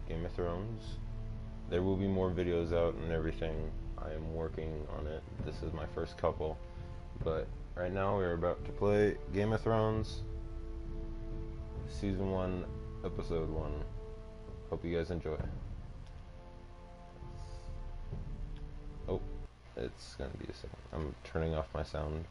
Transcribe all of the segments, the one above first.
Game of Thrones. There will be more videos out and everything. I am working on it. This is my first couple. But right now we're about to play Game of Thrones Season 1, Episode 1. Hope you guys enjoy. Oh, it's gonna be a second. I'm turning off my sound.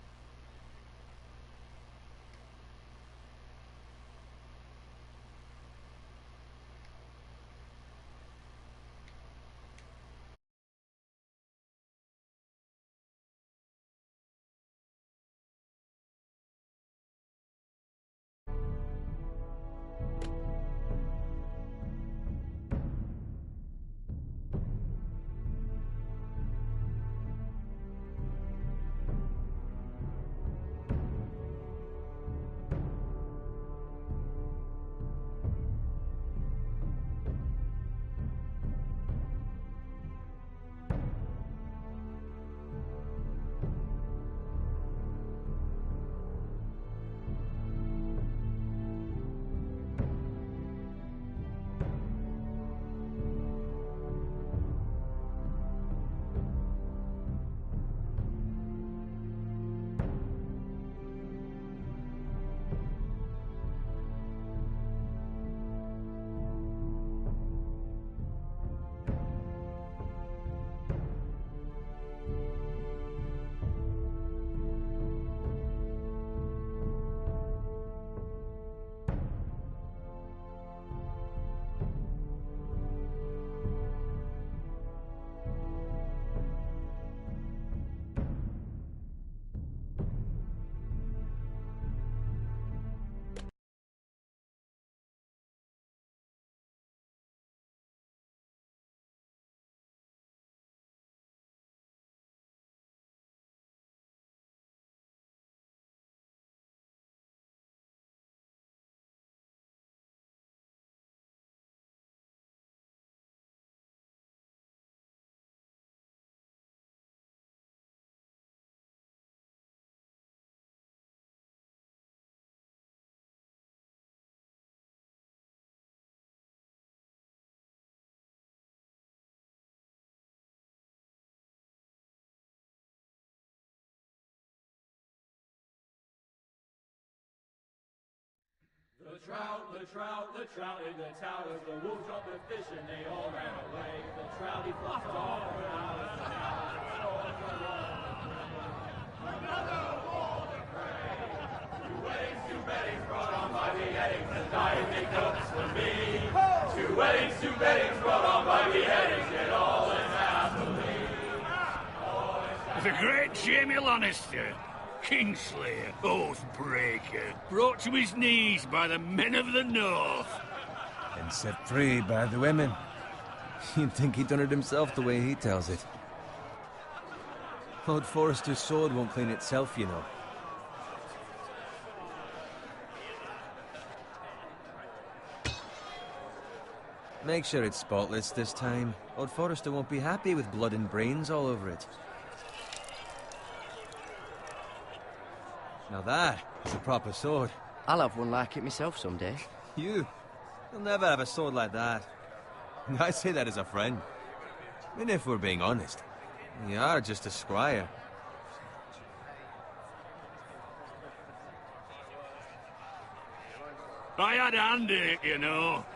The trout in the towers, the wolves dropped the fish and they all ran away. The trouty flopped off another war to pray. Two weddings brought on by beheadings, and dying make notes for me. Two weddings brought on by beheadings, yet all is happily. The great Jamie Lannister, Kingslayer, Oathbreaker, brought to his knees by the men of the North. And set free by the women. You'd think he'd done it himself the way he tells it. Lord Forrester's sword won't clean itself, you know. Make sure it's spotless this time. Lord Forrester won't be happy with blood and brains all over it. Now that is a proper sword. I'll have one like it myself someday. You'll never have a sword like that. I say that as a friend. I mean, if we're being honest, you are just a squire. I had a hand in it, you know.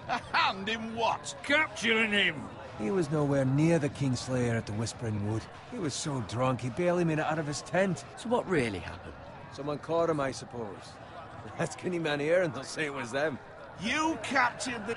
A hand in what? Capturing him. He was nowhere near the Kingslayer at the Whispering Wood. He was so drunk he barely made it out of his tent. So what really happened? Someone caught him, I suppose. Ask any man here and they'll say it was them. You captured the...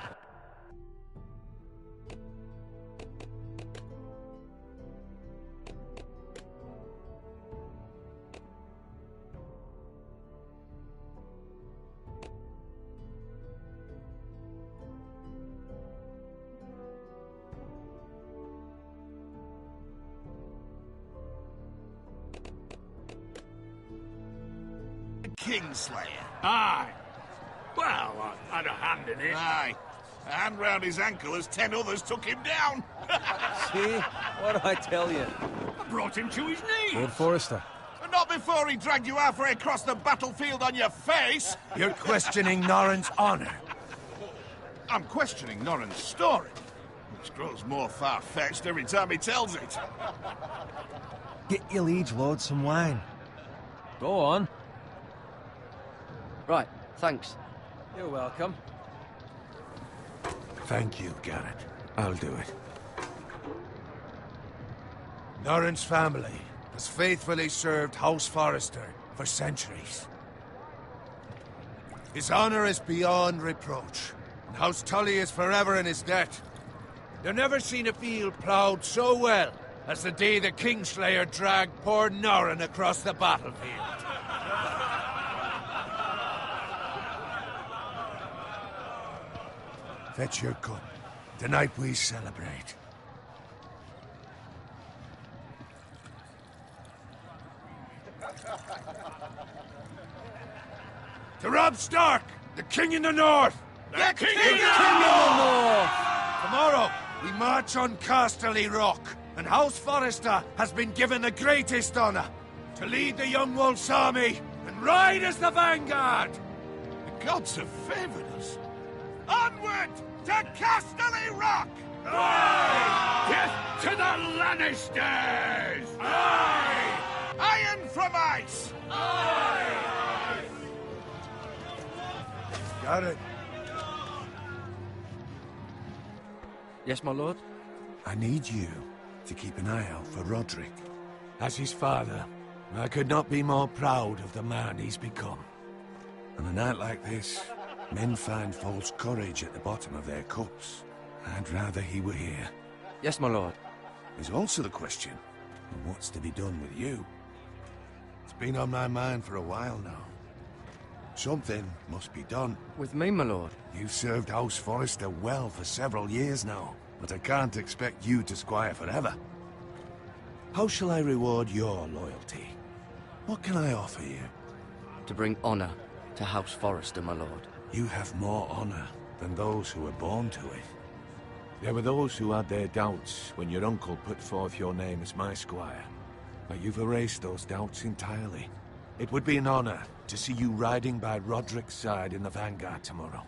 Kingslayer. Aye. Well, I had a hand in it. Aye. A hand round his ankle as 10 others took him down. See? What do I tell you? I brought him to his knees. Lord Forrester. But not before he dragged you halfway across the battlefield on your face. You're questioning Norrin's honor. I'm questioning Norrin's story, which grows more far-fetched every time he tells it. Get your liege lord some wine. Go on. Right, thanks. You're welcome. Thank you, Garrett. I'll do it. Norrin's family has faithfully served House Forrester for centuries. His honor is beyond reproach, and House Tully is forever in his debt. You've never seen a field ploughed so well as the day the Kingslayer dragged poor Norrin across the battlefield. Fetch your gun. Tonight we celebrate. To Robb Stark, the King in the North! The King King of the North! Tomorrow, we march on Casterly Rock, and House Forrester has been given the greatest honor to lead the Young Wolf's army and ride as the vanguard! The gods have favored us. Onward to Casterly Rock! Aye! Death to the Lannisters! Aye! Iron from ice! Got it. Yes, my lord? I need you to keep an eye out for Roderick. As his father, I could not be more proud of the man he's become. On a night like this, men find false courage at the bottom of their cups. I'd rather he were here. Yes, my lord. There's also the question of what's to be done with you. It's been on my mind for a while now. Something must be done. With me, my lord. You've served House Forrester well for several years now, but I can't expect you to squire forever. How shall I reward your loyalty? What can I offer you? To bring honor to House Forrester, my lord. You have more honor than those who were born to it. There were those who had their doubts when your uncle put forth your name as my squire. But you've erased those doubts entirely. It would be an honor to see you riding by Roderick's side in the vanguard tomorrow.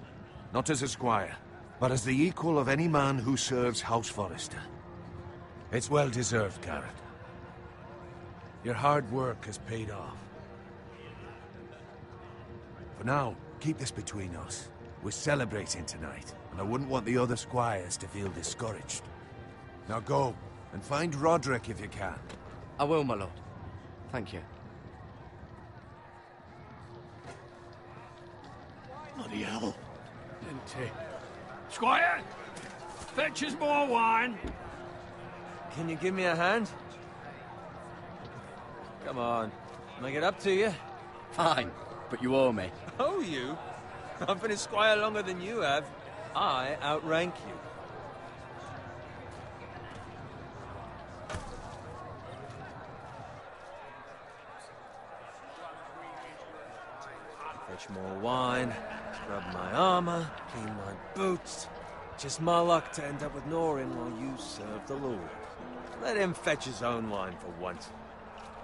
Not as a squire, but as the equal of any man who serves House Forrester. It's well deserved, Garrett. Your hard work has paid off. For now, keep this between us. We're celebrating tonight, and I wouldn't want the other squires to feel discouraged. Now go, and find Roderick if you can. I will, my lord. Thank you. Bloody hell. Empty. Squire! Fetch us more wine. Can you give me a hand? Come on. Can I get up to you? Fine, but you owe me. Oh, you? I've been a squire longer than you have. I outrank you. Fetch more wine, scrub my armor, clean my boots. Just my luck to end up with Norrin while you serve the Lord. Let him fetch his own wine for once.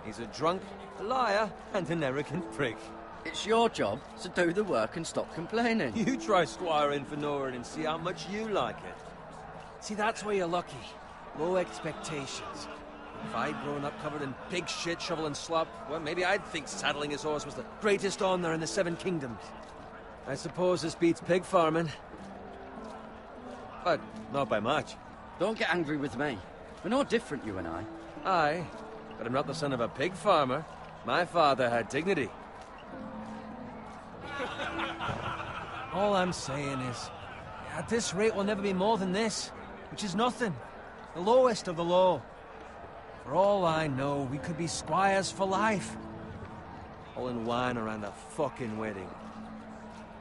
He's a drunk, a liar, and an arrogant prick. It's your job to do the work and stop complaining. You try squiring for Norrin and see how much you like it. See, that's where you're lucky. Low expectations. If I'd grown up covered in pig shit, shovel and slop, well, maybe I'd think saddling his horse was the greatest honor in the Seven Kingdoms. I suppose this beats pig farming. But not by much. Don't get angry with me. We're no different, you and I. Aye, but I'm not the son of a pig farmer. My father had dignity. All I'm saying is, at this rate we'll never be more than this, which is nothing. The lowest of the low. For all I know, we could be squires for life. All in wine around a fucking wedding.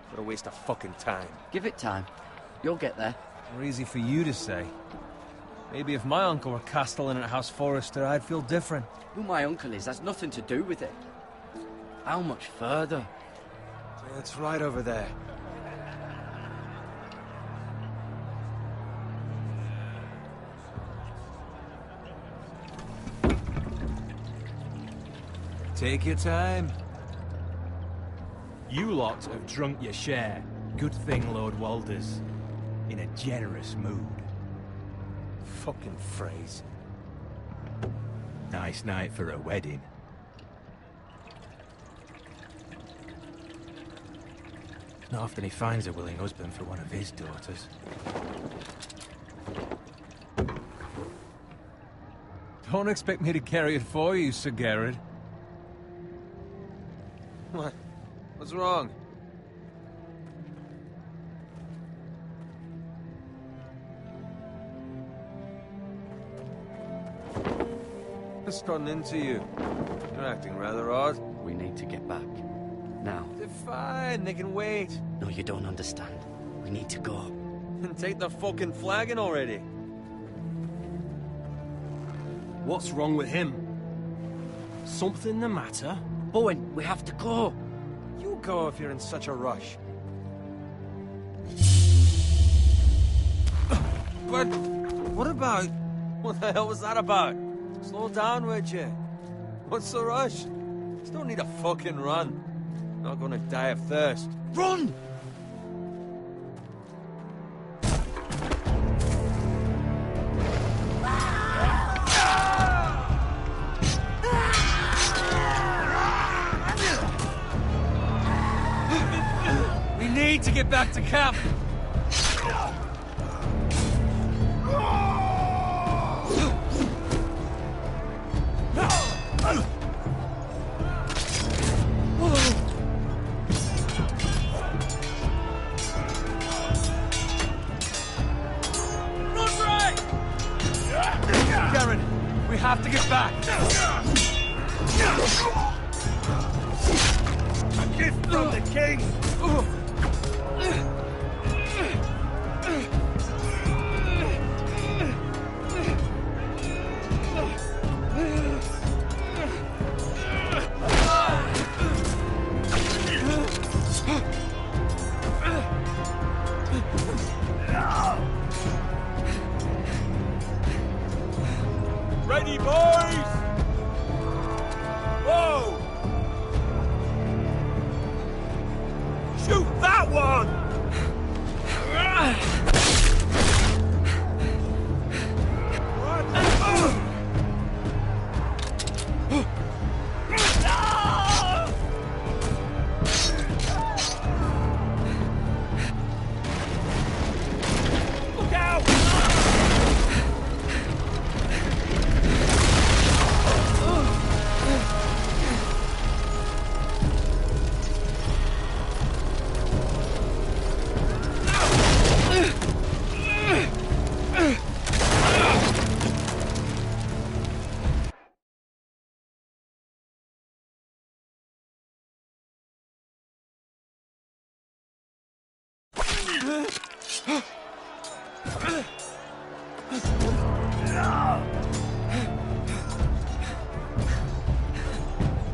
What a waste of fucking time. Give it time. You'll get there. More easy for you to say. Maybe if my uncle were castellan at House Forrester, I'd feel different. Who my uncle is has nothing to do with it. How much further? It's right over there. Take your time. You lot have drunk your share. Good thing, Lord Walders. in a generous mood. Fucking phrase. Nice night for a wedding. Not often he finds a willing husband for one of his daughters. Don't expect me to carry it for you, Sir Garrett. What? What's wrong? What's gotten into you? You're acting rather odd. We need to get back. Now. They're fine, they can wait. No, you don't understand. We need to go. And take the fucking flagon already. What's wrong with him? Something the matter? Bowen, we have to go. You go if you're in such a rush. But what about... What the hell was that about? Slow down, would you? What's the rush? Just don't need a fucking run. Not gonna die of thirst. Run! We need to get back to camp. We have to get back! A gift from the king! Ready, boys! Whoa! Shoot that one! Look out!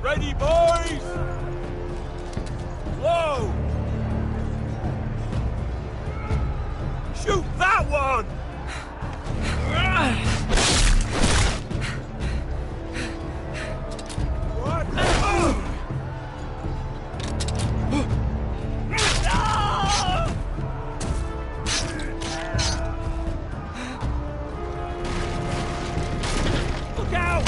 Ready, boys! Whoa! Shoot that one! What? Look out!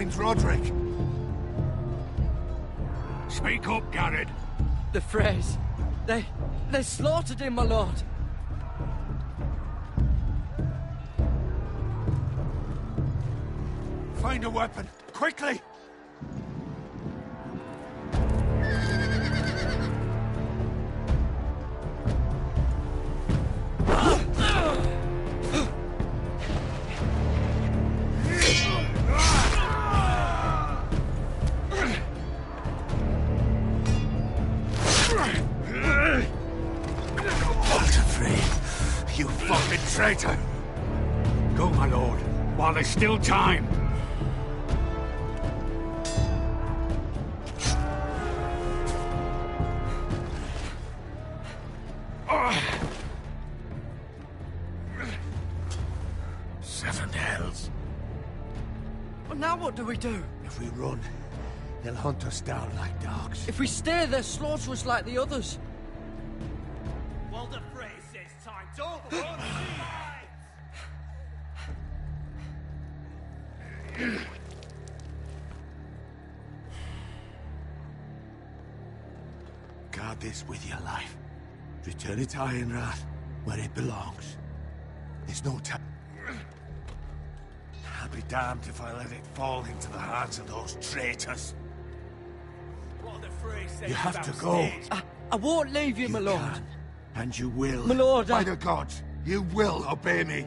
name's Roderick. Speak up, Garrett. The Freys. They slaughtered him, my lord. Find a weapon, quickly! You fucking traitor! Go, my lord, while there's still time. Seven hells. Well, now what do we do? If we run, they'll hunt us down like dogs. If we stay, they'll slaughter us like the others. Well, the phrase says time to run. Guard this with your life. Return it to Ironrath, where it belongs. There's no time. I'll be damned if I let it fall into the hands of those traitors. What the phrase says You have about to go. staying. I won't leave you, my lord. Can, and you will. My lord, By the gods, you will obey me.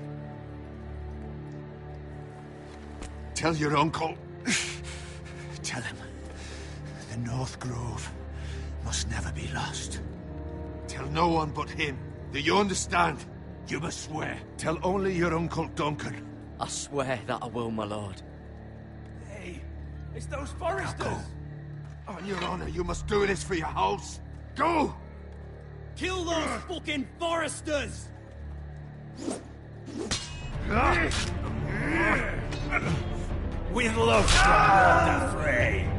Tell your uncle. Tell him the North Grove must never be lost. Tell no one but him. Do you understand? You must swear. Tell only your Uncle Duncan. I swear that I will, my lord. Hey, it's those Now foresters. go. On your honor, you must do this for your house. Go! Kill those fucking foresters. With love from Lord the Frey.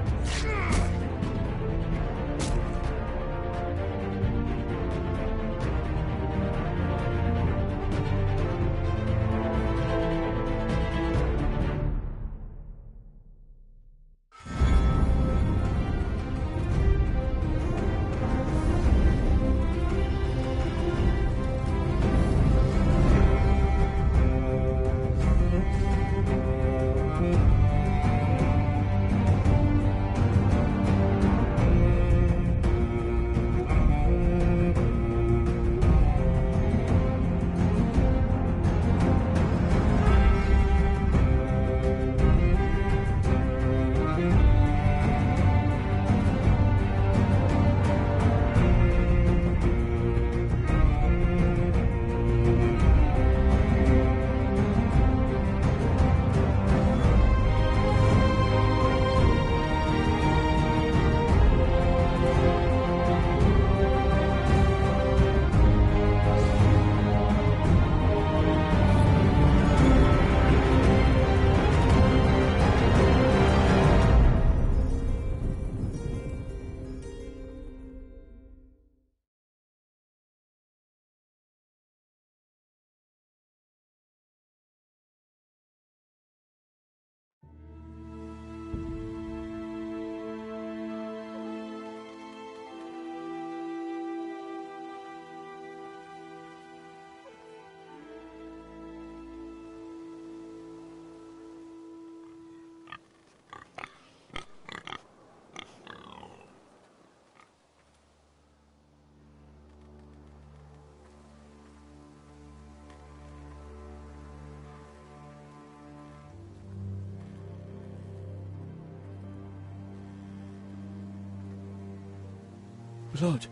Lord.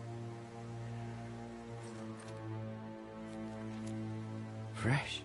Fresh.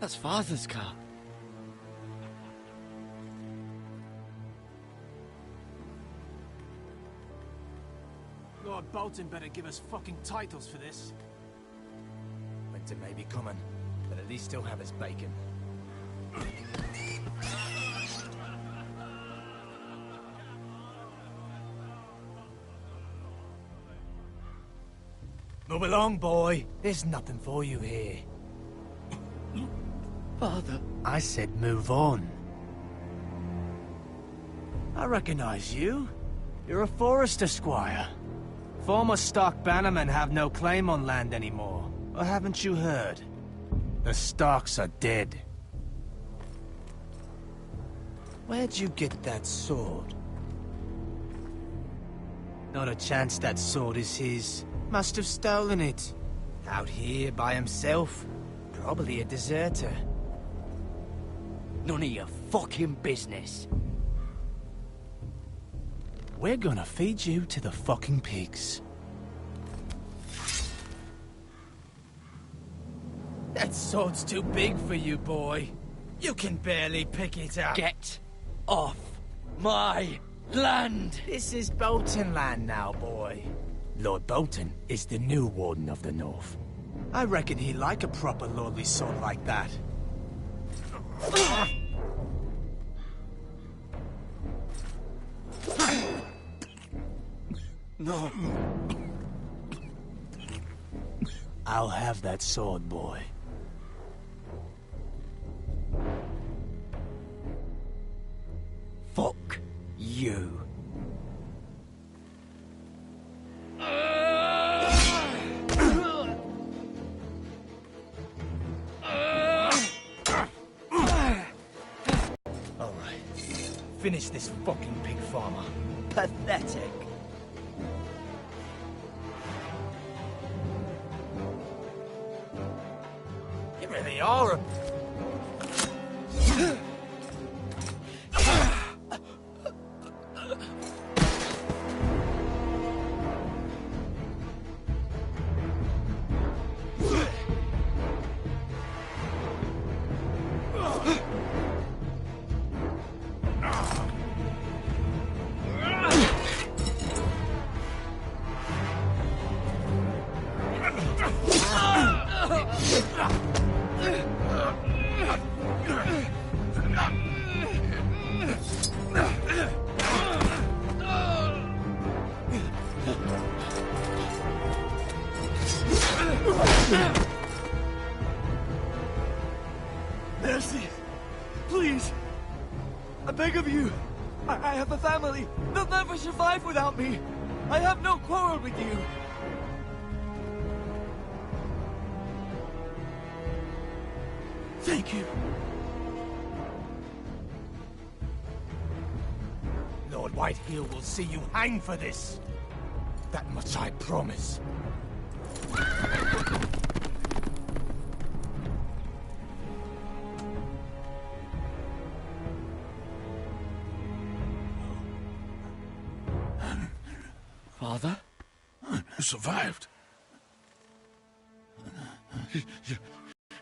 That's Father's car. Lord Bolton better give us fucking titles for this. Winter may be coming, but at least he'll have his bacon. Move along, boy. There's nothing for you here. Father. I said move on. I recognize you. You're a Forester squire. Former Stark bannermen have no claim on land anymore. Or haven't you heard? The Starks are dead. Where'd you get that sword? Not a chance that sword is his. Must have stolen it. Out here by himself. Probably a deserter. None of your fucking business. We're gonna feed you to the fucking pigs. That sword's too big for you, boy. You can barely pick it up. Get off my land! This is Bolton land now, boy. Lord Bolton is the new Warden of the North. I reckon he'd like a proper lordly sword like that. No. I'll have that sword, boy. Fuck you. Alright. Finish this fucking pig farmer. Pathetic. You really are a... Mercy! Please! I beg of you! I have a family! They'll never survive without me! I have no quarrel with you! Thank you! Lord Whitehill will see you hang for this. That much I promise. Father? You survived.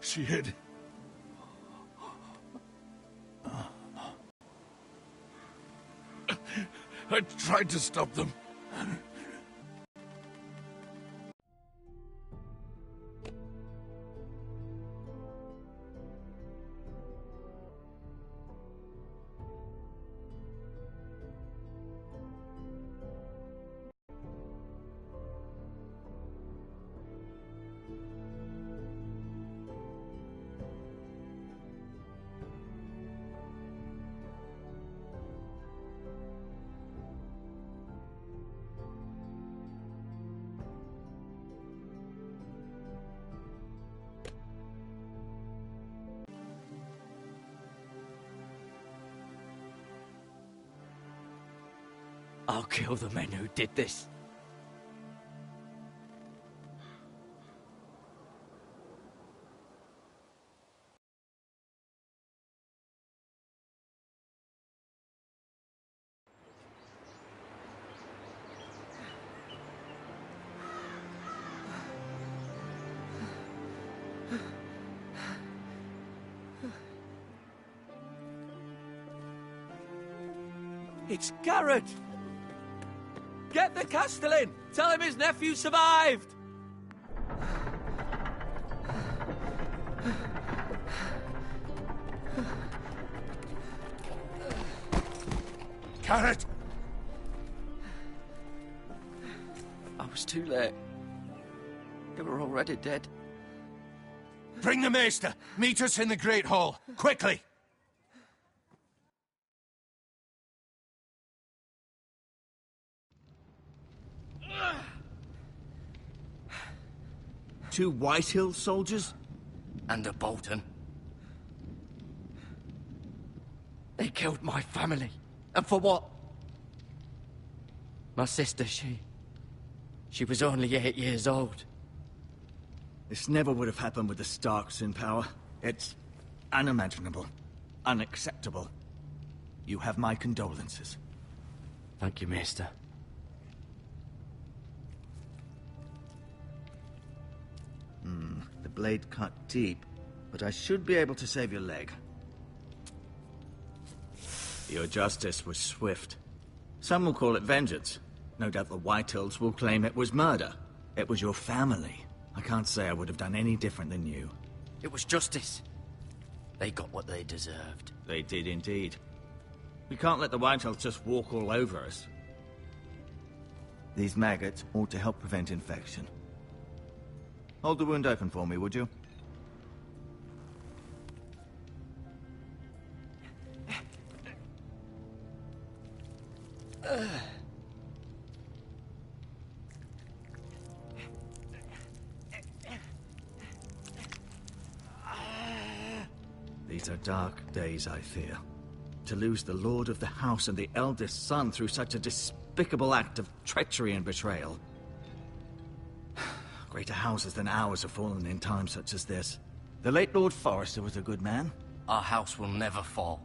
She hid. I tried to stop them. I'll kill the men who did this. It's Garrett! Get the Castellan! Tell him his nephew survived! Garrett! I was too late. They were already dead. Bring the Maester! Meet us in the Great Hall! Quickly! Two Whitehill soldiers? And a Bolton. They killed my family. And for what? My sister, she was only 8 years old. This never would have happened with the Starks in power. It's unimaginable. Unacceptable. You have my condolences. Thank you, Maester. The blade cut deep, but I should be able to save your leg. Your justice was swift. Some will call it vengeance. No doubt the Whitehills will claim it was murder. It was your family. I can't say I would have done any different than you. It was justice. They got what they deserved. They did indeed. We can't let the Whitehills just walk all over us. These maggots ought to help prevent infection. Hold the wound open for me, would you? These are dark days, I fear. To lose the lord of the house and the eldest son through such a despicable act of treachery and betrayal. Greater houses than ours have fallen in times such as this. The late Lord Forrester was a good man. Our house will never fall.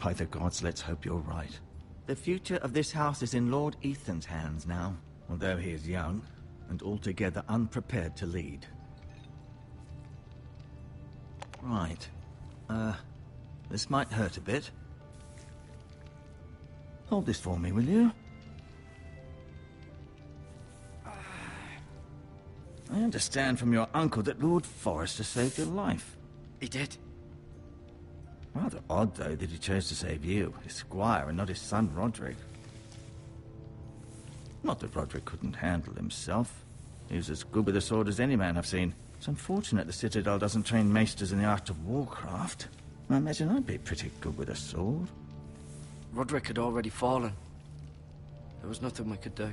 By the gods, let's hope you're right. The future of this house is in Lord Ethan's hands now, although he is young and altogether unprepared to lead. Right. This might hurt a bit. Hold this for me, will you? I understand from your uncle that Lord Forrester saved your life. He did. Rather odd, though, that he chose to save you, his squire, and not his son, Roderick. Not that Roderick couldn't handle himself. He was as good with a sword as any man I've seen. It's unfortunate the Citadel doesn't train maesters in the art of warcraft. I imagine I'd be pretty good with a sword. Roderick had already fallen. There was nothing we could do.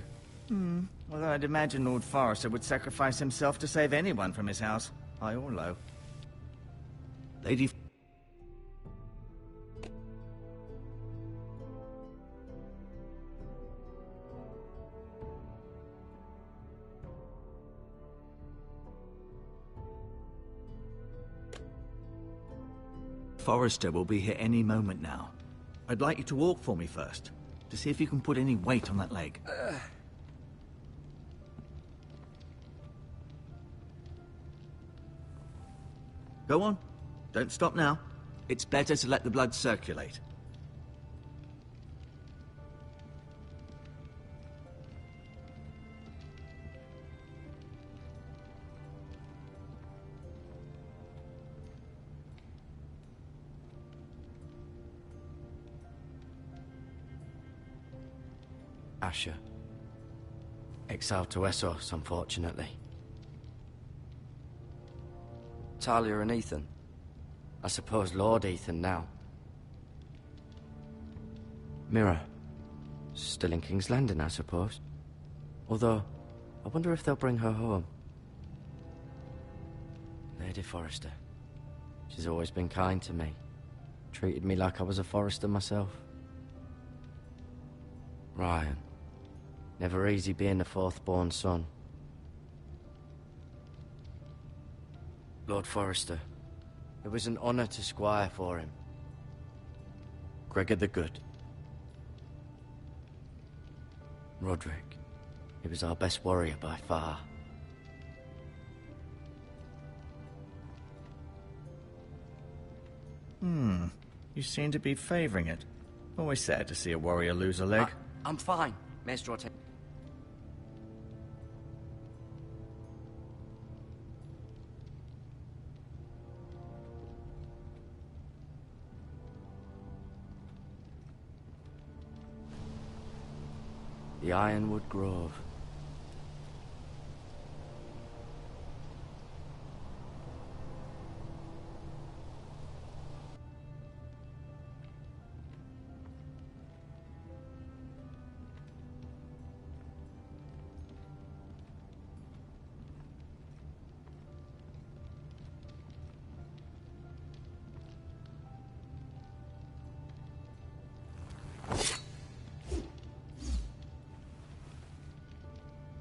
Although I'd imagine Lord Forrester would sacrifice himself to save anyone from his house, high or low. Lady... Forrester will be here any moment now. I'd like you to walk for me first, to see if you can put any weight on that leg. Go on. Don't stop now. It's better to let the blood circulate. Asher. Exiled to Essos, unfortunately. Talia and Ethan. I suppose Lord Ethan now. Mira. Still in King's Landing, I suppose. Although, I wonder if they'll bring her home. Lady Forrester. She's always been kind to me. Treated me like I was a Forrester myself. Ryan. Never easy being the fourth-born son. Lord Forrester. It was an honor to squire for him. Gregor the Good. Roderick. He was our best warrior by far. You seem to be favoring it. Always sad to see a warrior lose a leg. I'm fine, Maester Ortega. The Ironwood Grove.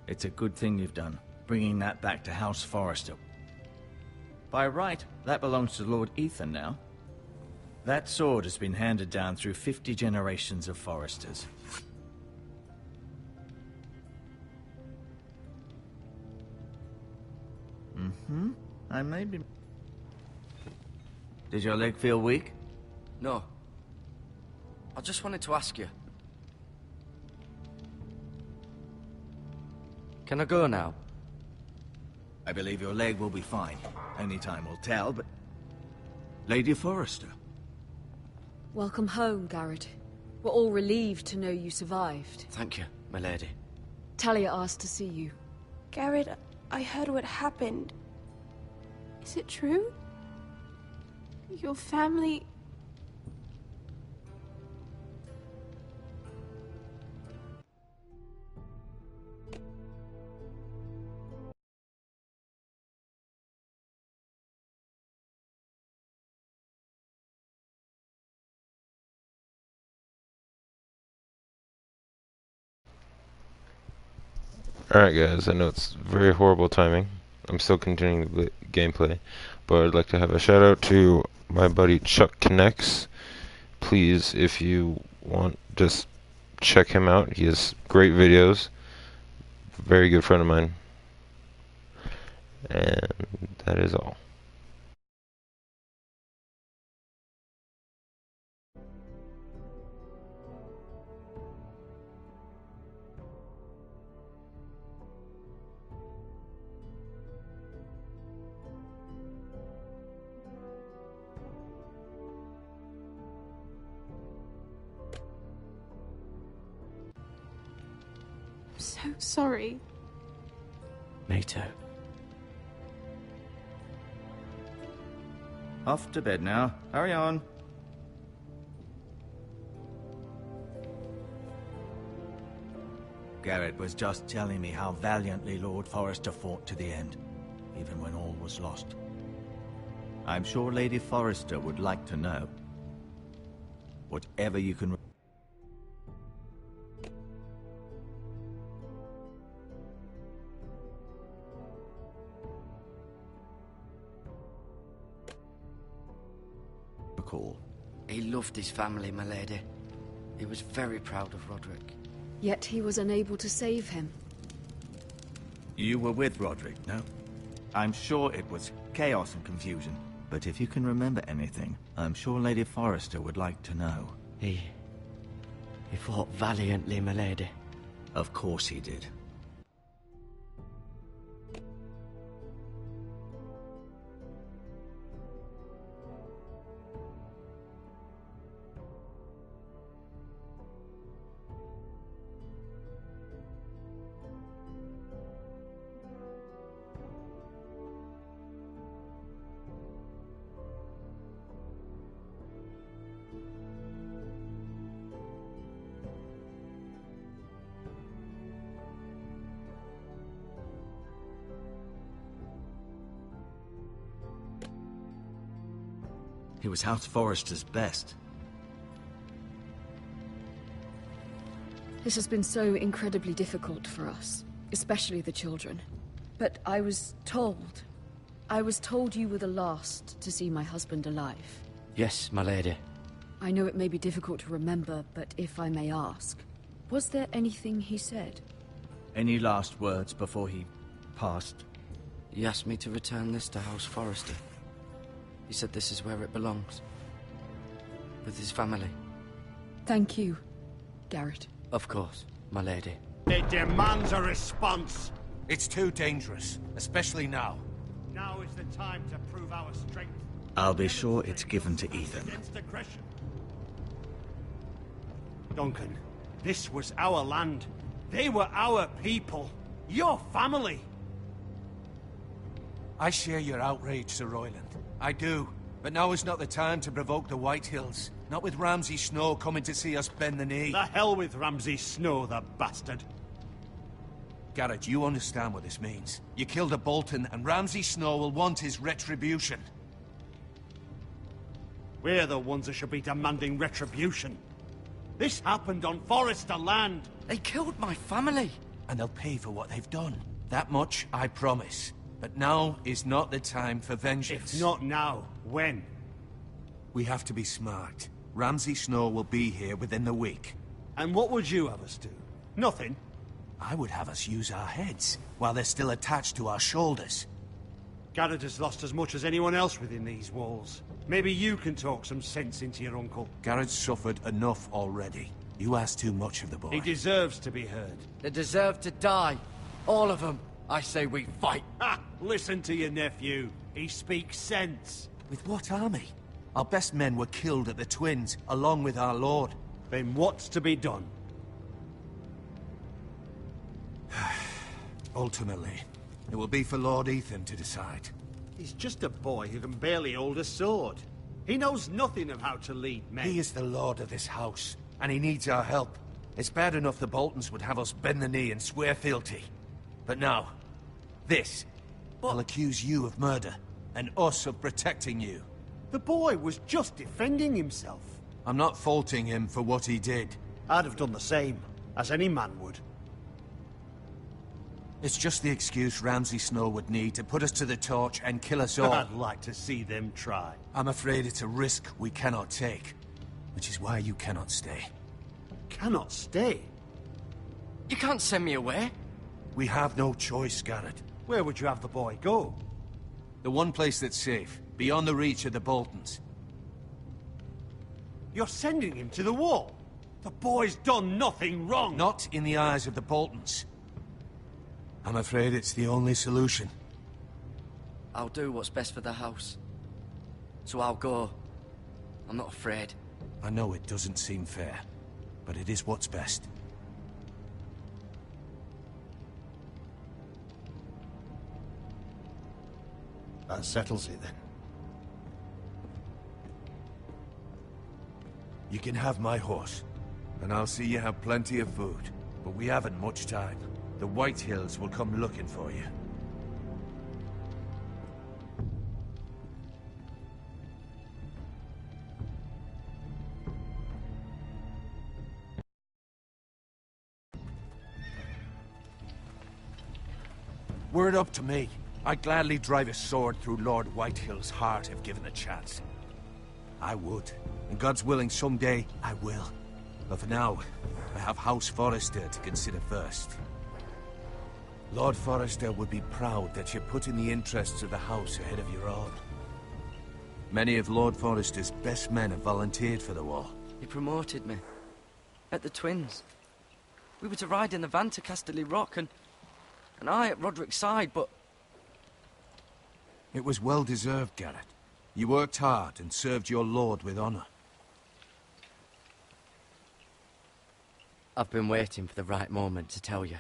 It's a good thing you've done, bringing that back to House Forrester. By right, that belongs to Lord Ethan now. That sword has been handed down through 50 generations of Forresters. I may be... Did your leg feel weak? No. I just wanted to ask you. Can I go now? I believe your leg will be fine. Only time will tell, but... Lady Forrester. Welcome home, Garrett. We're all relieved to know you survived. Thank you, my lady. Talia asked to see you. Garrett, I heard what happened. Is it true? Your family... Alright guys, I know it's very horrible timing. I'm still continuing the gameplay, but I'd like to have a shout out to my buddy Chuck Connects. Please, if you want, just check him out. He has great videos. Very good friend of mine. And that is all. So sorry. Me too. Off to bed now. Hurry on. Garrett was just telling me how valiantly Lord Forrester fought to the end, even when all was lost. I'm sure Lady Forrester would like to know. Whatever you can... recall. He loved his family, my lady. He was very proud of Roderick. Yet he was unable to save him. You were with Roderick, no? I'm sure it was chaos and confusion. But if you can remember anything, I'm sure Lady Forrester would like to know. He fought valiantly, my lady. Of course he did. He was House Forrester's best. This has been so incredibly difficult for us, especially the children. But I was told you were the last to see my husband alive. Yes, my lady. I know it may be difficult to remember, but if I may ask, was there anything he said? Any last words before he passed? He asked me to return this to House Forrester. He said this is where it belongs. With his family. Thank you, Garrett. Of course, my lady. It demands a response. It's too dangerous, especially now. Now is the time to prove our strength. I'll be sure it's given to Ethan. Against aggression. Duncan, this was our land. They were our people. Your family. I share your outrage, Sir Royland. I do. But now is not the time to provoke the White Hills. Not with Ramsay Snow coming to see us bend the knee. The hell with Ramsay Snow, the bastard. Garrett, you understand what this means. You killed a Bolton, and Ramsay Snow will want his retribution. We're the ones that should be demanding retribution. This happened on Forrester land. They killed my family. And they'll pay for what they've done. That much, I promise. But now is not the time for vengeance. If not now, when? We have to be smart. Ramsay Snow will be here within the week. And what would you have us do? Nothing? I would have us use our heads, while they're still attached to our shoulders. Garrett has lost as much as anyone else within these walls. Maybe you can talk some sense into your uncle. Garrett's suffered enough already. You ask too much of the boy. He deserves to be heard. They deserve to die. All of them. I say we fight. Ha! Listen to your nephew. He speaks sense. With what army? Our best men were killed at the Twins, along with our lord. Then what's to be done? Ultimately, it will be for Lord Ethan to decide. He's just a boy who can barely hold a sword. He knows nothing of how to lead men. He is the lord of this house, and he needs our help. It's bad enough the Boltons would have us bend the knee and swear fealty. But now, this. I'll accuse you of murder, and us of protecting you. The boy was just defending himself. I'm not faulting him for what he did. I'd have done the same, as any man would. It's just the excuse Ramsay Snow would need to put us to the torch and kill us all. I'd like to see them try. I'm afraid it's a risk we cannot take, which is why you cannot stay. Cannot stay? You can't send me away. We have no choice, Garrett. Where would you have the boy go? The one place that's safe, beyond the reach of the Boltons. You're sending him to the wall? The boy's done nothing wrong! Not in the eyes of the Boltons. I'm afraid it's the only solution. I'll do what's best for the house. So I'll go. I'm not afraid. I know it doesn't seem fair, but it is what's best. That settles it, then. You can have my horse, and I'll see you have plenty of food. But we haven't much time. The White Hills will come looking for you. Were it up to me, I'd gladly drive a sword through Lord Whitehill's heart if given the chance. I would. And God's willing, someday I will. But for now, I have House Forrester to consider first. Lord Forrester would be proud that you're putting the interests of the house ahead of your own. Many of Lord Forrester's best men have volunteered for the war. He promoted me. At the Twins. We were to ride in the van to Casterly Rock, and I at Roderick's side, but... It was well deserved, Garrett. You worked hard and served your lord with honor. I've been waiting for the right moment to tell you.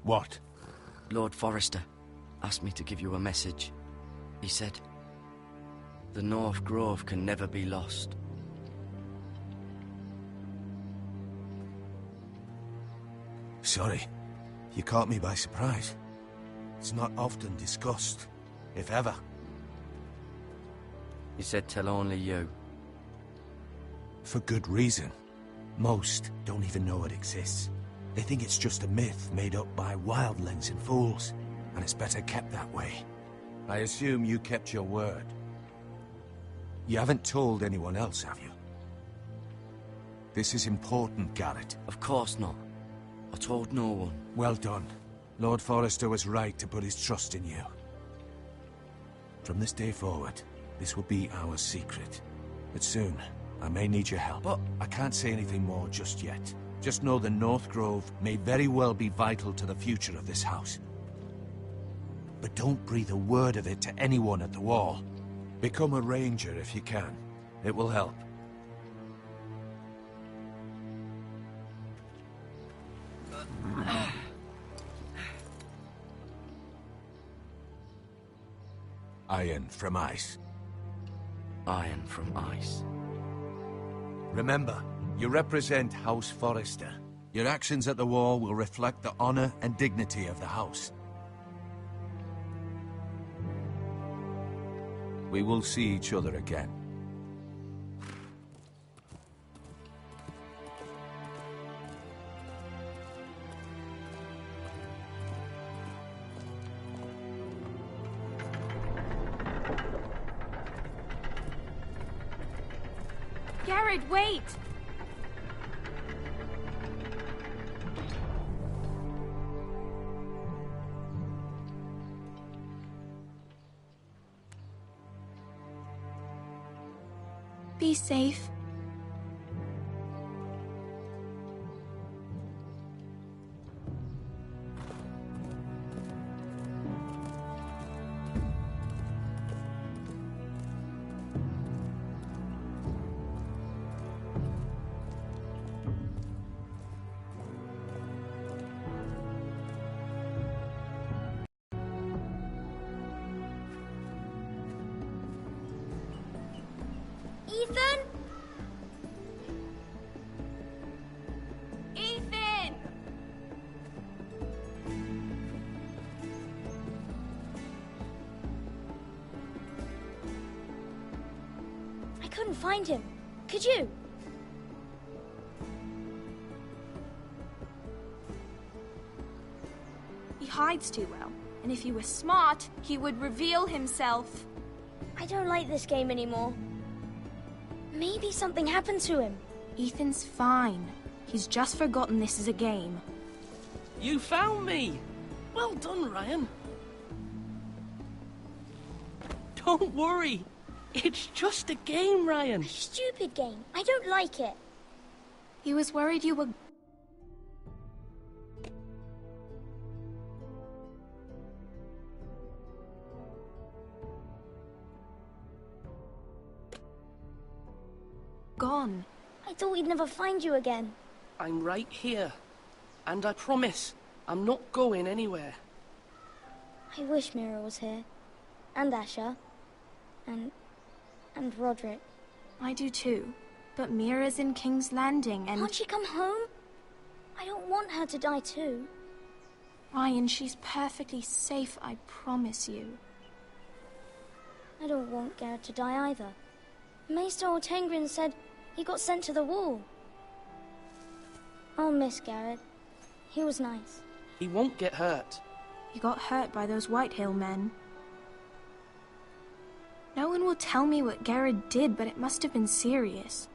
What? Lord Forrester asked me to give you a message. He said, the North Grove can never be lost. Sorry. You caught me by surprise. It's not often discussed, if ever. He said tell only you. For good reason. Most don't even know it exists. They think it's just a myth made up by wildlings and fools, and it's better kept that way. I assume you kept your word. You haven't told anyone else, have you? This is important, Garrett. Of course not. I told no one. Well done. Lord Forrester was right to put his trust in you. From this day forward, this will be our secret. But soon, I may need your help. But I can't say anything more just yet. Just know the North Grove may very well be vital to the future of this house. But don't breathe a word of it to anyone at the Wall. Become a ranger if you can. It will help. Iron from ice. iron from ice. Remember, you represent House Forrester. Your actions at the Wall will reflect the honor and dignity of the house. We will see each other again. Garrett, wait! Be safe. Ethan? Ethan! I couldn't find him. Could you? He hides too well, and if he were smart, he would reveal himself. I don't like this game anymore. Maybe something happened to him. Ethan's fine. He's just forgotten this is a game. You found me! Well done, Ryan. Don't worry. It's just a game, Ryan. A stupid game. I don't like it. He was worried you were... gone. I thought we'd never find you again. I'm right here. And I promise, I'm not going anywhere. I wish Mira was here. And Asher. And Roderick. I do too. But Mira's in King's Landing and... Can't she come home? I don't want her to die too. Ryan, she's perfectly safe, I promise you. I don't want Garrett to die either. Maester Ortengrin said he got sent to the Wall. I'll miss Garrett. He was nice. He won't get hurt. He got hurt by those Whitehill men. No one will tell me what Garrett did, but it must have been serious.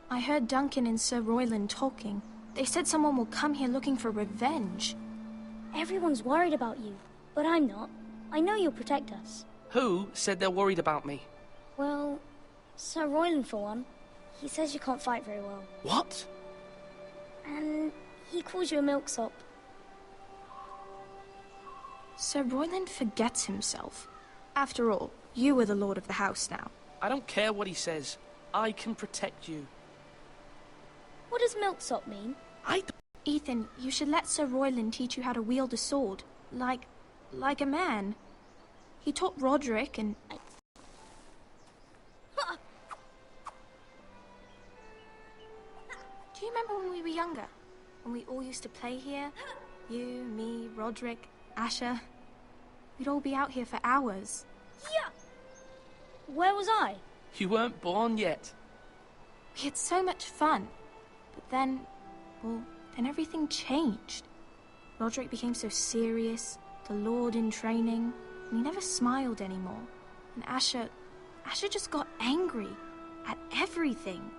I heard Duncan and Sir Royland talking. They said someone will come here looking for revenge. Everyone's worried about you, but I'm not. I know you'll protect us. Who said they're worried about me? Well, Sir Royland for one. He says you can't fight very well. What? And he calls you a milksop. Sir Royland forgets himself. After all, you are the lord of the house now. I don't care what he says. I can protect you. What does milksop mean? Ethan, you should let Sir Royland teach you how to wield a sword. Like a man. He taught Roderick and... Do you remember when we were younger? When we all used to play here? You, me, Roderick, Asher. We'd all be out here for hours. Yeah! Where was I? You weren't born yet. We had so much fun. But then, well, then everything changed. Roderick became so serious, the Lord in training, and he never smiled anymore. And Asher just got angry at everything.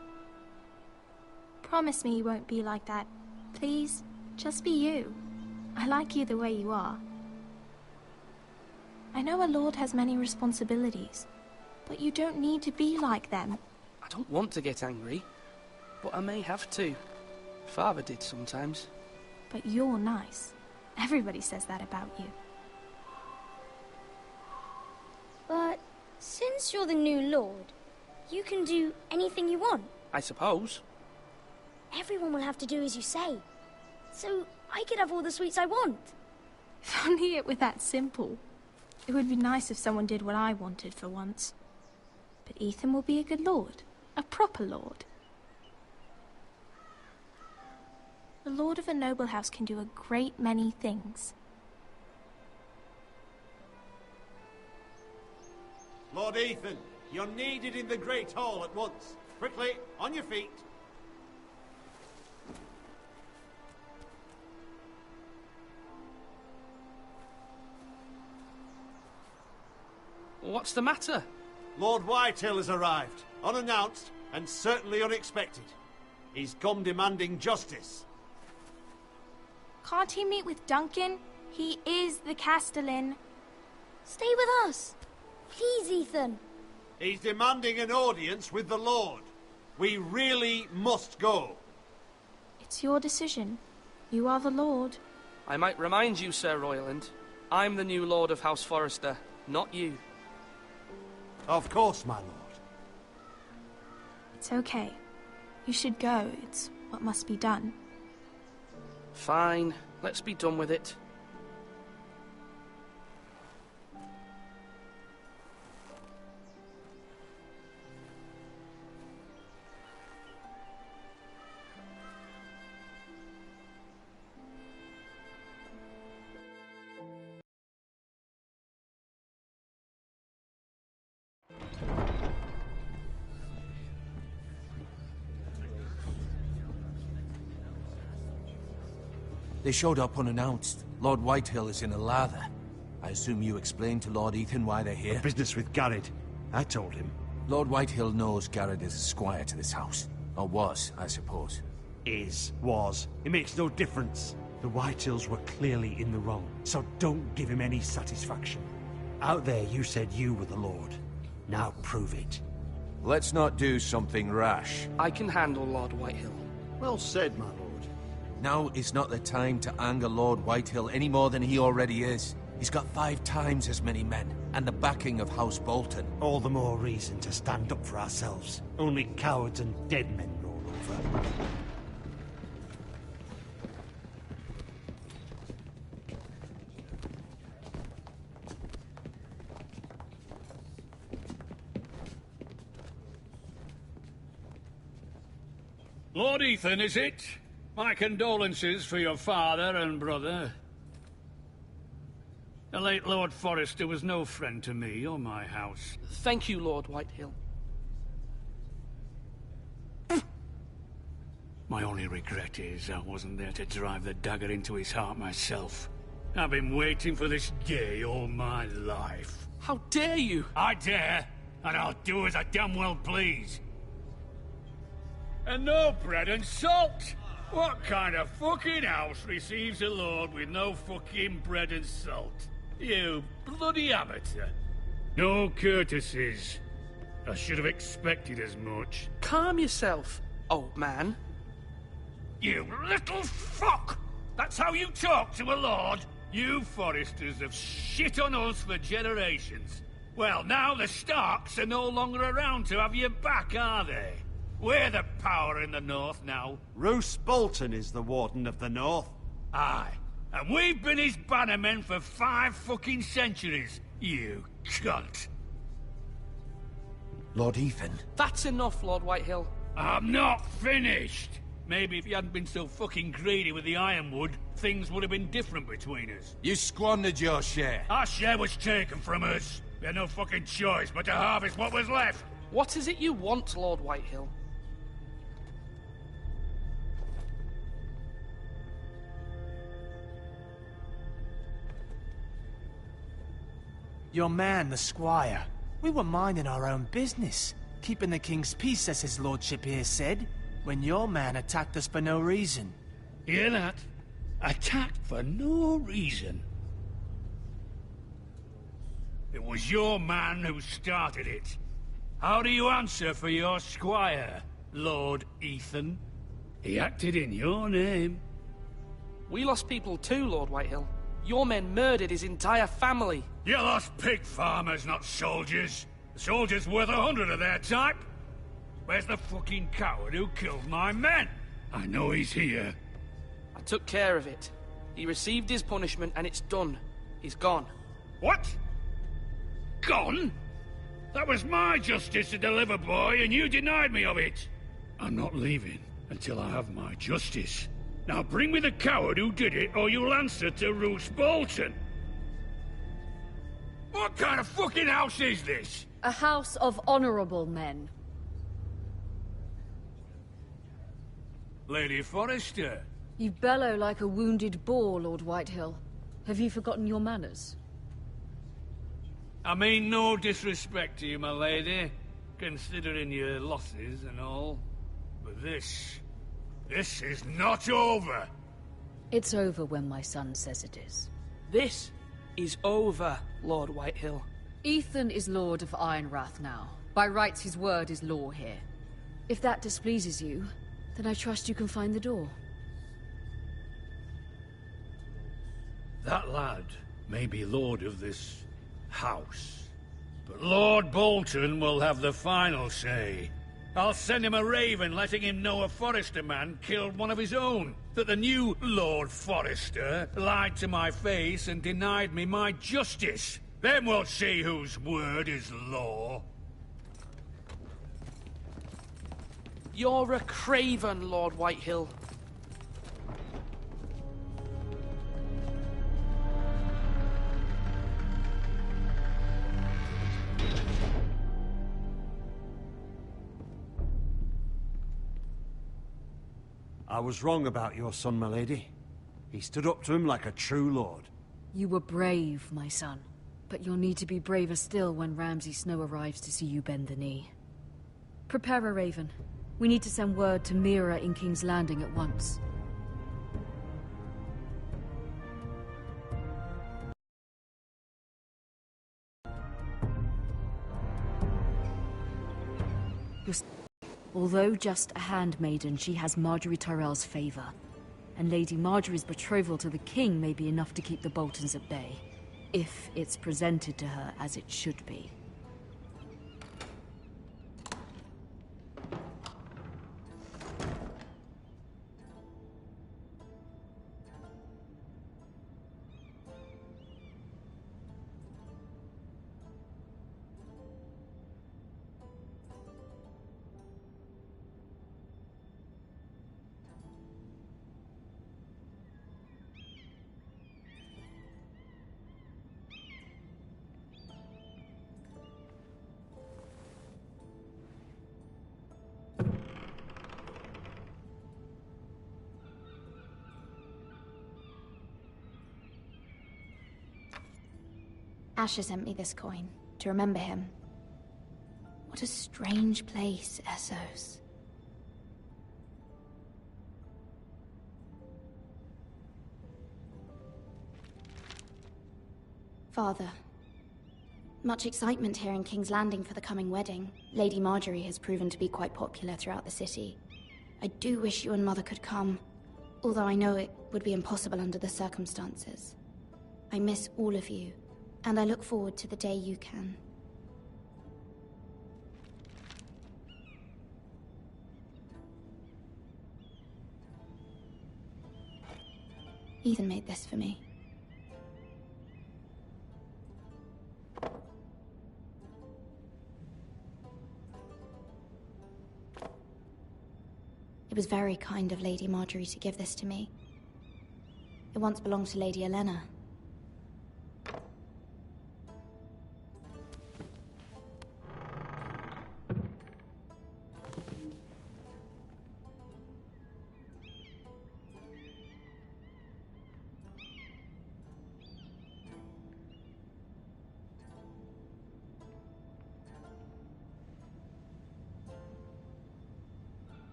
Promise me you won't be like that. Please, just be you. I like you the way you are. I know a lord has many responsibilities, but you don't need to be like them. I don't want to get angry, but I may have to. Father did sometimes. But you're nice. Everybody says that about you. But since you're the new lord, you can do anything you want. I suppose. Everyone will have to do as you say. So I could have all the sweets I want. If only it were that simple. It would be nice if someone did what I wanted for once. But Ethan will be a good lord. A proper lord. The lord of a noble house can do a great many things. Lord Ethan, you're needed in the Great Hall at once. Quickly, on your feet. What's the matter? Lord Whitehill has arrived, unannounced and certainly unexpected. He's come demanding justice. Can't he meet with Duncan? He is the Castellan. Stay with us. Please, Ethan. He's demanding an audience with the Lord. We really must go. It's your decision. You are the lord. I might remind you, Sir Royland, I'm the new Lord of House Forrester, not you. Of course, my lord. It's okay. You should go. It's what must be done. Fine, let's be done with it. They showed up unannounced. Lord Whitehill is in a lather. I assume you explained to Lord Ethan why they're here? Business with Garrett. I told him. Lord Whitehill knows Garrett is a squire to this house. Or was, I suppose. Was. It makes no difference. The Whitehills were clearly in the wrong, so don't give him any satisfaction. Out there you said you were the Lord. Now prove it. Let's not do something rash. I can handle Lord Whitehill. Well said, my lord. Now is not the time to anger Lord Whitehill any more than he already is. He's got 5 times as many men, and the backing of House Bolton. All the more reason to stand up for ourselves. Only cowards and dead men roll over. Lord Ethan, is it? My condolences for your father and brother. The late Lord Forrester was no friend to me or my house. Thank you, Lord Whitehill. My only regret is I wasn't there to drive the dagger into his heart myself. I've been waiting for this day all my life. How dare you? I dare, and I'll do as I damn well please. And no bread and salt! What kind of fucking house receives a lord with no fucking bread and salt? You bloody amateur. No courtesies. I should have expected as much. Calm yourself, old man. You little fuck! That's how you talk to a lord? You Forresters have shit on us for generations. Well, now the Starks are no longer around to have your back, are they? We're the power in the north now. Roose Bolton is the Warden of the North. Aye. And we've been his bannermen for 5 fucking centuries, you cunt. Lord Ethan. That's enough, Lord Whitehill. I'm not finished. Maybe if you hadn't been so fucking greedy with the ironwood, things would have been different between us. You squandered your share. Our share was taken from us. We had no fucking choice but to harvest what was left. What is it you want, Lord Whitehill? Your man, the squire. We were minding our own business. Keeping the king's peace, as his lordship here said, when your man attacked us for no reason. Hear that? Attacked for no reason. It was your man who started it. How do you answer for your squire, Lord Ethan? He acted in your name. We lost people too, Lord Whitehill. Your men murdered his entire family. You lost pig farmers, not soldiers. The soldiers worth 100 of their type. Where's the fucking coward who killed my men? I know he's here. I took care of it. He received his punishment and it's done. He's gone. What? Gone? That was my justice to deliver, boy, and you denied me of it. I'm not leaving until I have my justice. Now bring me the coward who did it, or you'll answer to Roose Bolton. What kind of fucking house is this? A house of honorable men. Lady Forrester. You bellow like a wounded boar, Lord Whitehill. Have you forgotten your manners? I mean no disrespect to you, my lady, considering your losses and all. But this is not over. It's over when my son says it is. This is over, Lord Whitehill. Ethan is Lord of Ironrath now. By rights, his word is law here. If that displeases you, then I trust you can find the door. That lad may be lord of this house, but Lord Bolton will have the final say. I'll send him a raven letting him know a Forrester man killed one of his own, that the new Lord Forrester lied to my face and denied me my justice. Then we'll see whose word is law. You're a craven, Lord Whitehill. I was wrong about your son, my lady. He stood up to him like a true lord. You were brave, my son. But you'll need to be braver still when Ramsay Snow arrives to see you bend the knee. Prepare a raven. We need to send word to Mira in King's Landing at once. Although just a handmaiden, she has Marjorie Tyrell's favor. And Lady Marjorie's betrothal to the king may be enough to keep the Boltons at bay. If it's presented to her as it should be. Asher sent me this coin, to remember him. What a strange place, Essos. Father, much excitement here in King's Landing for the coming wedding. Lady Marjorie has proven to be quite popular throughout the city. I do wish you and Mother could come, although I know it would be impossible under the circumstances. I miss all of you, and I look forward to the day you can. Ethan made this for me. It was very kind of Lady Marjorie to give this to me. It once belonged to Lady Elena.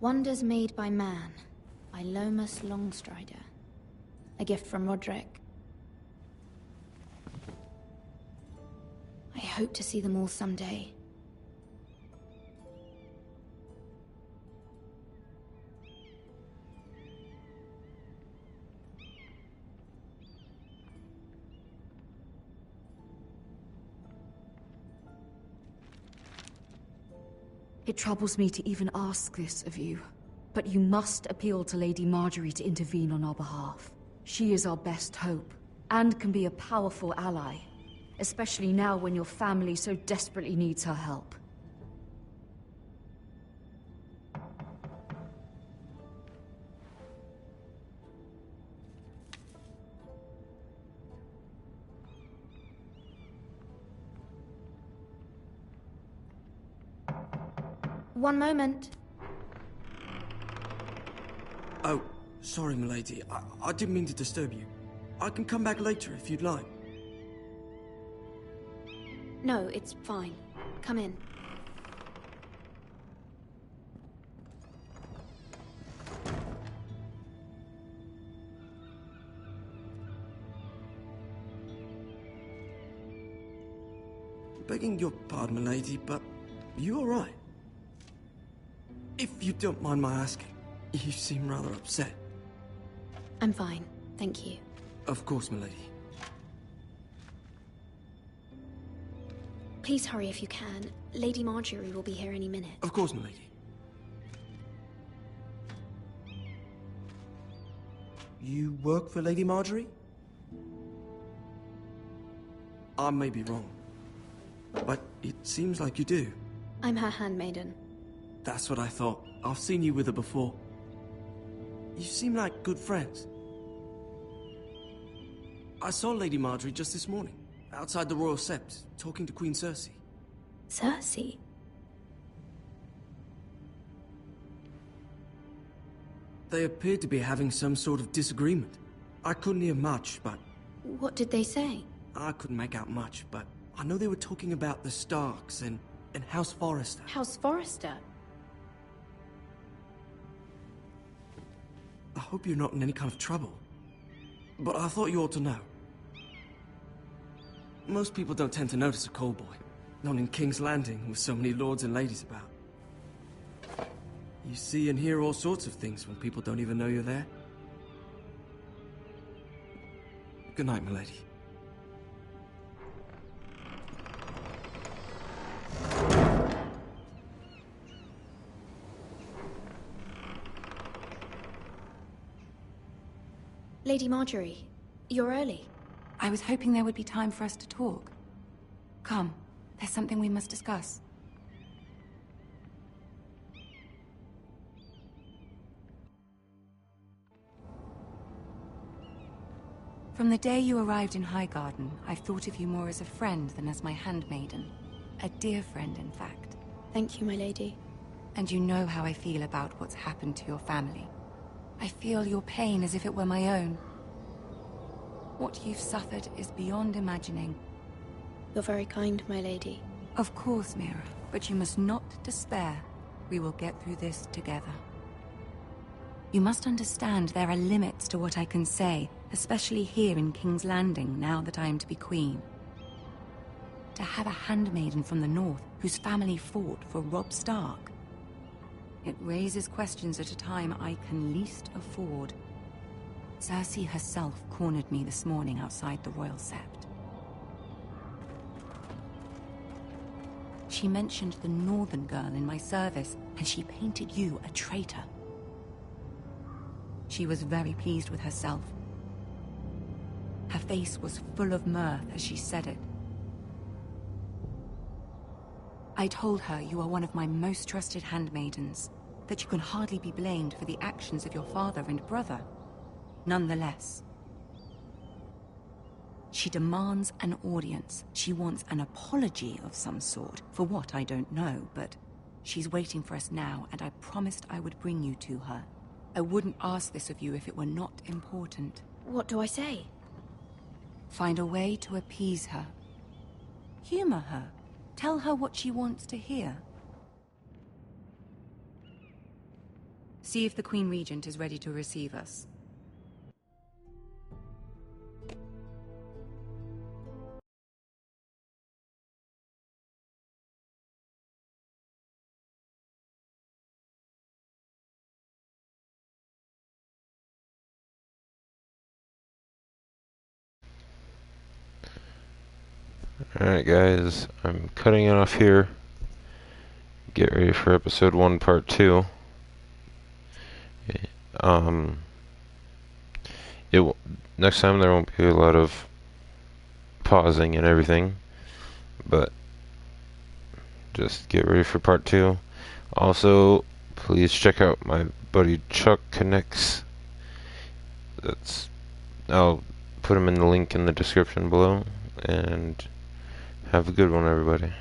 Wonders Made by Man, by Lomas Longstrider. A gift from Roderick. I hope to see them all someday. It troubles me to even ask this of you, but you must appeal to Lady Marjorie to intervene on our behalf. She is our best hope, and can be a powerful ally, especially now when your family so desperately needs her help. One moment. Oh, sorry, milady. I didn't mean to disturb you. I can come back later if you'd like. No, it's fine. Come in. Begging your pardon, milady, but you all right? If you don't mind my asking, you seem rather upset. I'm fine, thank you. Of course, milady. Please hurry if you can. Lady Marjorie will be here any minute. Of course, milady. You work for Lady Marjorie? I may be wrong, but it seems like you do. I'm her handmaiden. That's what I thought. I've seen you with her before. You seem like good friends. I saw Lady Marjorie just this morning, outside the Royal Sept, talking to Queen Cersei. Cersei? They appeared to be having some sort of disagreement. I couldn't hear much, but... What did they say? I couldn't make out much, but I know they were talking about the Starks and House Forrester. House Forrester? I hope you're not in any kind of trouble. But I thought you ought to know. Most people don't tend to notice a callboy. Not in King's Landing, with so many lords and ladies about. You see and hear all sorts of things when people don't even know you're there. Good night, milady. Lady Marjorie, you're early. I was hoping there would be time for us to talk. Come, there's something we must discuss. From the day you arrived in Highgarden, I've thought of you more as a friend than as my handmaiden. A dear friend, in fact. Thank you, my lady. And you know how I feel about what's happened to your family. I feel your pain as if it were my own. What you've suffered is beyond imagining. You're very kind, my lady. Of course, Mira, but you must not despair. We will get through this together. You must understand there are limits to what I can say, especially here in King's Landing, now that I am to be queen. To have a handmaiden from the north whose family fought for Robb Stark. It raises questions at a time I can least afford. Cersei herself cornered me this morning outside the Royal Sept. She mentioned the northern girl in my service, and she painted you a traitor. She was very pleased with herself. Her face was full of mirth as she said it. I told her you are one of my most trusted handmaidens, that you can hardly be blamed for the actions of your father and brother. Nonetheless, she demands an audience. She wants an apology of some sort, for what I don't know, but she's waiting for us now, and I promised I would bring you to her. I wouldn't ask this of you if it were not important. What do I say? Find a way to appease her. Humor her. Tell her what she wants to hear. See if the Queen Regent is ready to receive us. Alright guys, I'm cutting it off here. Get ready for episode 1 part 2. Um next time there won't be a lot of pausing and everything, but just get ready for part 2. Also, please check out my buddy Chuck Connects. I'll put him in the link in the description below, and have a good one, everybody.